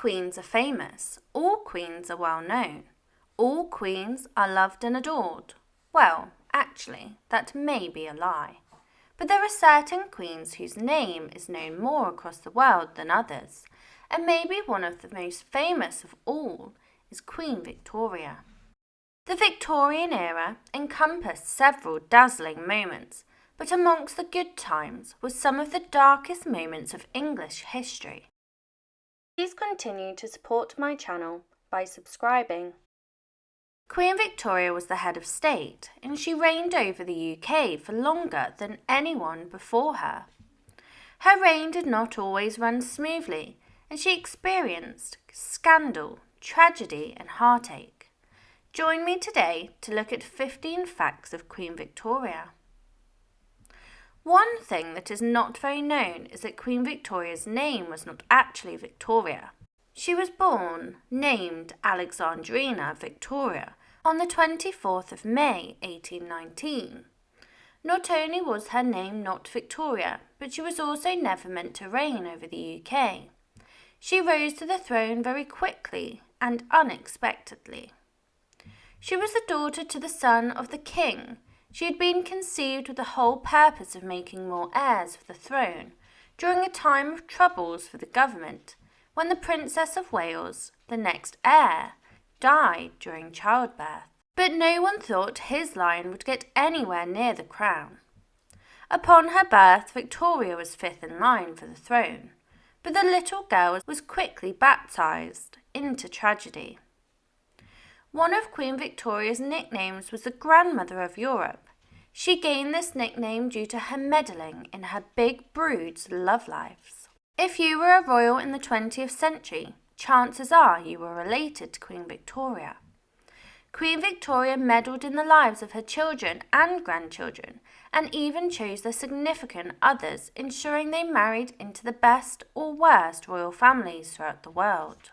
queens are famous. All queens are well known. All queens are loved and adored. Well, actually, that may be a lie. But there are certain queens whose name is known more across the world than others, and maybe one of the most famous of all is Queen Victoria. The Victorian era encompassed several dazzling moments, but amongst the good times were some of the darkest moments of English history. Please continue to support my channel by subscribing. Queen Victoria was the head of state, and she reigned over the UK for longer than anyone before her. Her reign did not always run smoothly, and she experienced scandal, tragedy, and heartache. Join me today to look at 15 facts of Queen Victoria. One thing that is not very known is that Queen Victoria's name was not actually Victoria. She was born, named Alexandrina Victoria, on the 24th of May 1819. Not only was her name not Victoria, but she was also never meant to reign over the UK. She rose to the throne very quickly and unexpectedly. She was the daughter to the son of the king. She had been conceived with the whole purpose of making more heirs for the throne during a time of troubles for the government, when the Princess of Wales, the next heir, died during childbirth. But no one thought his line would get anywhere near the crown. Upon her birth, Victoria was fifth in line for the throne, but the little girl was quickly baptised into tragedy. One of Queen Victoria's nicknames was the Grandmother of Europe. She gained this nickname due to her meddling in her big brood's love lives. If you were a royal in the 20th century, chances are you were related to Queen Victoria. Queen Victoria meddled in the lives of her children and grandchildren, and even chose their significant others, ensuring they married into the best or worst royal families throughout the world.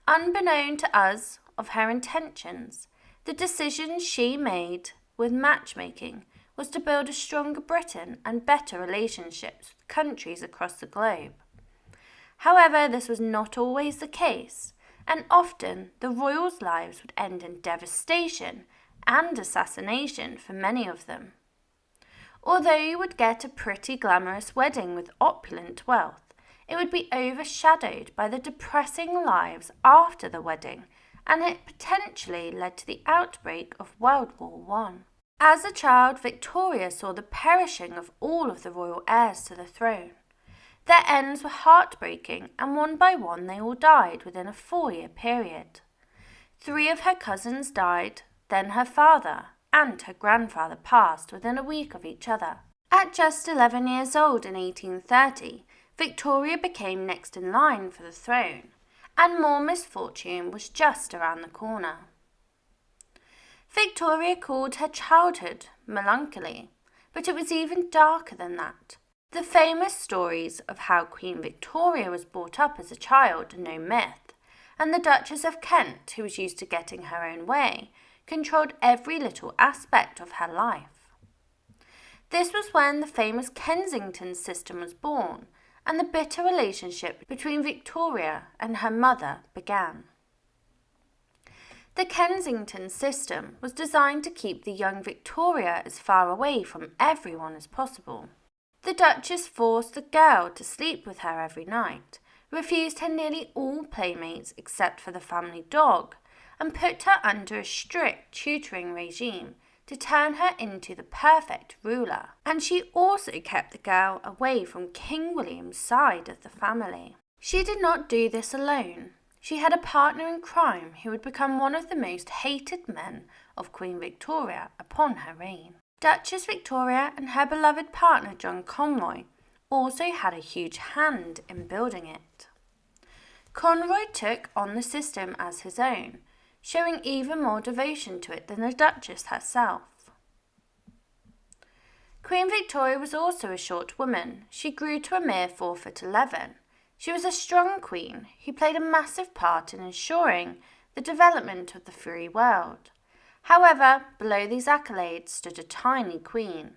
Unbeknown to us of her intentions, the decision she made with matchmaking was to build a stronger Britain and better relationships with countries across the globe. However, this was not always the case, and often the royals' lives would end in devastation and assassination for many of them. Although you would get a pretty glamorous wedding with opulent wealth, it would be overshadowed by the depressing lives after the wedding, and it potentially led to the outbreak of World War I. As a child, Victoria saw the perishing of all of the royal heirs to the throne. Their ends were heartbreaking, and one by one they all died within a 4-year period. 3 of her cousins died, then her father and her grandfather passed within a week of each other. At just 11 years old in 1830, Victoria became next in line for the throne, and more misfortune was just around the corner. Victoria called her childhood melancholy, but it was even darker than that. The famous stories of how Queen Victoria was brought up as a child are no myth, and the Duchess of Kent, who was used to getting her own way, controlled every little aspect of her life. This was when the famous Kensington system was born, and the bitter relationship between Victoria and her mother began. The Kensington system was designed to keep the young Victoria as far away from everyone as possible. The Duchess forced the girl to sleep with her every night, refused her nearly all playmates except for the family dog, and put her under a strict tutoring regime to turn her into the perfect ruler. And she also kept the girl away from King William's side of the family. She did not do this alone. She had a partner in crime who would become one of the most hated men of Queen Victoria upon her reign. Duchess Victoria and her beloved partner John Conroy also had a huge hand in building it. Conroy took on the system as his own, showing even more devotion to it than the Duchess herself. Queen Victoria was also a short woman. She grew to a mere 4'11". She was a strong queen who played a massive part in ensuring the development of the free world. However, below these accolades stood a tiny queen.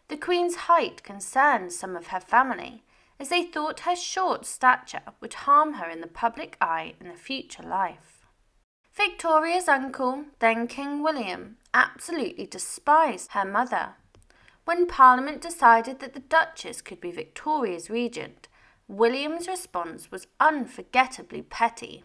The queen's height concerned some of her family, as they thought her short stature would harm her in the public eye in the future life. Victoria's uncle, then King William, absolutely despised her mother. When Parliament decided that the Duchess could be Victoria's regent, William's response was unforgettably petty.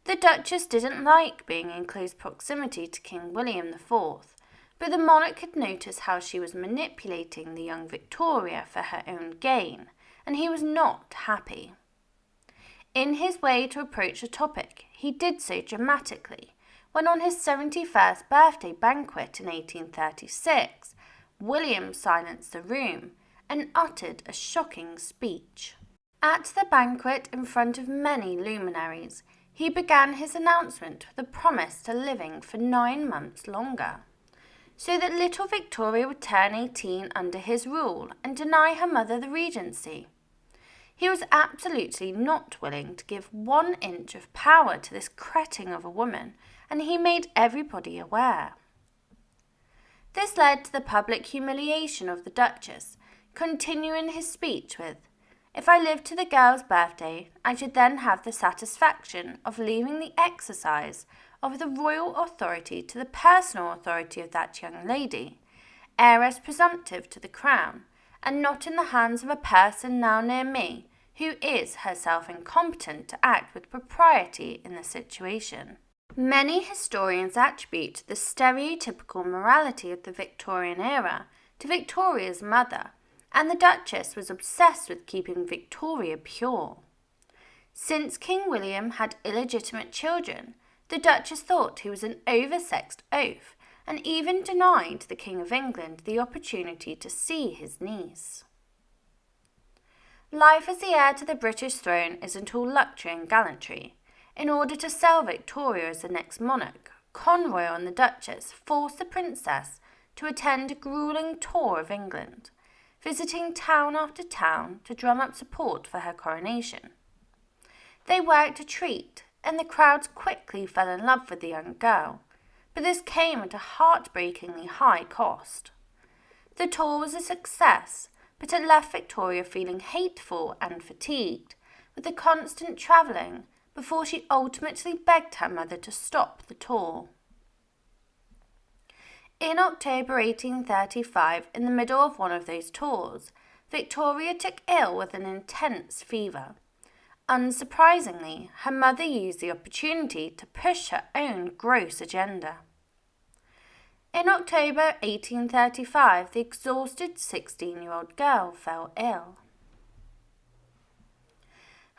The Duchess didn't like being in close proximity to King William IV, but the monarch had noticed how she was manipulating the young Victoria for her own gain, and he was not happy. In his way to approach the topic, he did so dramatically, when on his 71st birthday banquet in 1836, William silenced the room and uttered a shocking speech. At the banquet, in front of many luminaries, he began his announcement with a promise to living for 9 months longer, so that little Victoria would turn 18 under his rule and deny her mother the regency. He was absolutely not willing to give 1 inch of power to this cretin of a woman, and he made everybody aware. This led to the public humiliation of the Duchess, continuing his speech with, "If I lived to the girl's birthday, I should then have the satisfaction of leaving the exercise of the royal authority to the personal authority of that young lady, heiress presumptive to the crown, and not in the hands of a person now near me, who is herself incompetent to act with propriety in the situation." Many historians attribute the stereotypical morality of the Victorian era to Victoria's mother, and the Duchess was obsessed with keeping Victoria pure. Since King William had illegitimate children, the Duchess thought he was an oversexed oaf, and even denied the King of England the opportunity to see his niece. Life as the heir to the British throne isn't all luxury and gallantry. In order to sell Victoria as the next monarch, Conroy and the Duchess forced the princess to attend a grueling tour of England, visiting town after town to drum up support for her coronation. They worked a treat, and the crowds quickly fell in love with the young girl, but this came at a heartbreakingly high cost. The tour was a success, but it left Victoria feeling hateful and fatigued with the constant travelling before she ultimately begged her mother to stop the tour. In October 1835, in the middle of one of those tours, Victoria took ill with an intense fever. Unsurprisingly, her mother used the opportunity to push her own gross agenda. In October 1835, the exhausted 16-year-old girl fell ill.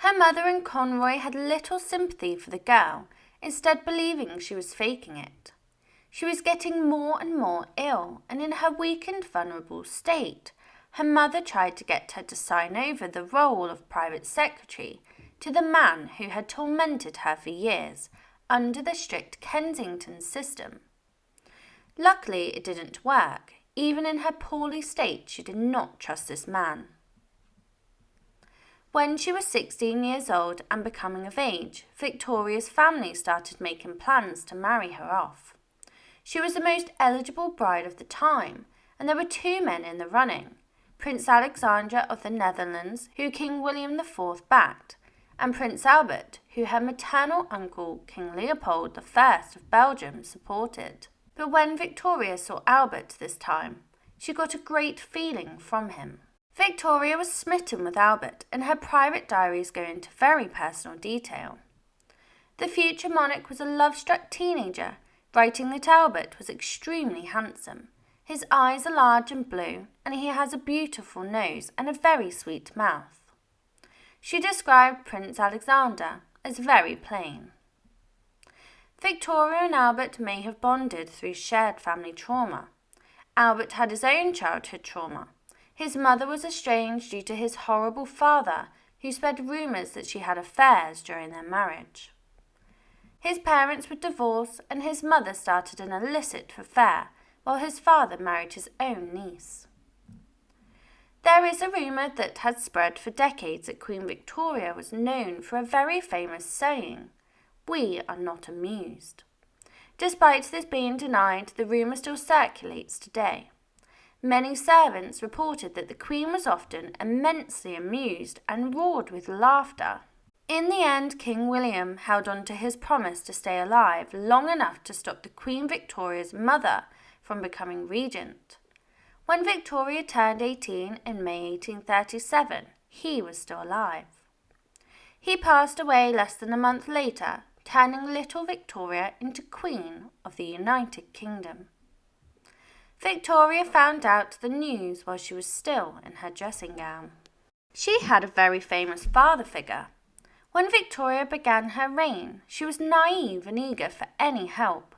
Her mother and Conroy had little sympathy for the girl, instead believing she was faking it. She was getting more and more ill, and in her weakened, vulnerable state, her mother tried to get her to sign over the role of private secretary to the man who had tormented her for years under the strict Kensington system. Luckily, it didn't work. Even in her poorly state, she did not trust this man. When she was 16 years old and becoming of age, Victoria's family started making plans to marry her off. She was the most eligible bride of the time, and there were 2 men in the running, Prince Alexander of the Netherlands, who King William IV backed, and Prince Albert, who her maternal uncle, King Leopold I of Belgium, supported. But when Victoria saw Albert this time, she got a great feeling from him. Victoria was smitten with Albert, and her private diaries go into very personal detail. The future monarch was a love-struck teenager, writing that Albert was extremely handsome. His eyes are large and blue, and he has a beautiful nose and a very sweet mouth. She described Prince Alexander as very plain. Victoria and Albert may have bonded through shared family trauma. Albert had his own childhood trauma. His mother was estranged due to his horrible father, who spread rumours that she had affairs during their marriage. His parents would divorce, and his mother started an illicit affair, while his father married his own niece. There is a rumour that had spread for decades that Queen Victoria was known for a very famous saying, "We are not amused." Despite this being denied, the rumour still circulates today. Many servants reported that the Queen was often immensely amused and roared with laughter. In the end, King William held on to his promise to stay alive long enough to stop the Queen Victoria's mother from becoming regent. When Victoria turned 18 in May 1837, he was still alive. He passed away less than a month later, turning little Victoria into Queen of the United Kingdom. Victoria found out the news while she was still in her dressing gown. She had a very famous father figure. When Victoria began her reign, she was naive and eager for any help.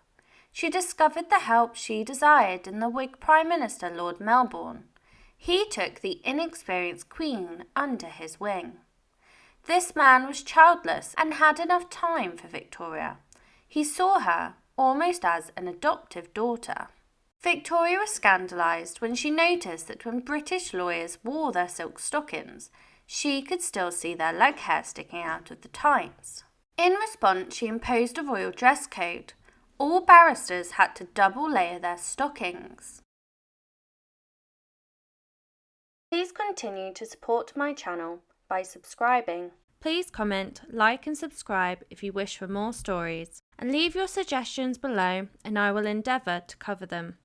She discovered the help she desired in the Whig Prime Minister Lord Melbourne. He took the inexperienced Queen under his wing. This man was childless and had enough time for Victoria. He saw her almost as an adoptive daughter. Victoria was scandalised when she noticed that when British lawyers wore their silk stockings, she could still see their leg hair sticking out of the tights. In response, she imposed a royal dress code. All barristers had to double layer their stockings. Please continue to support my channel by subscribing. Please comment, like and subscribe if you wish for more stories, and leave your suggestions below and I will endeavour to cover them.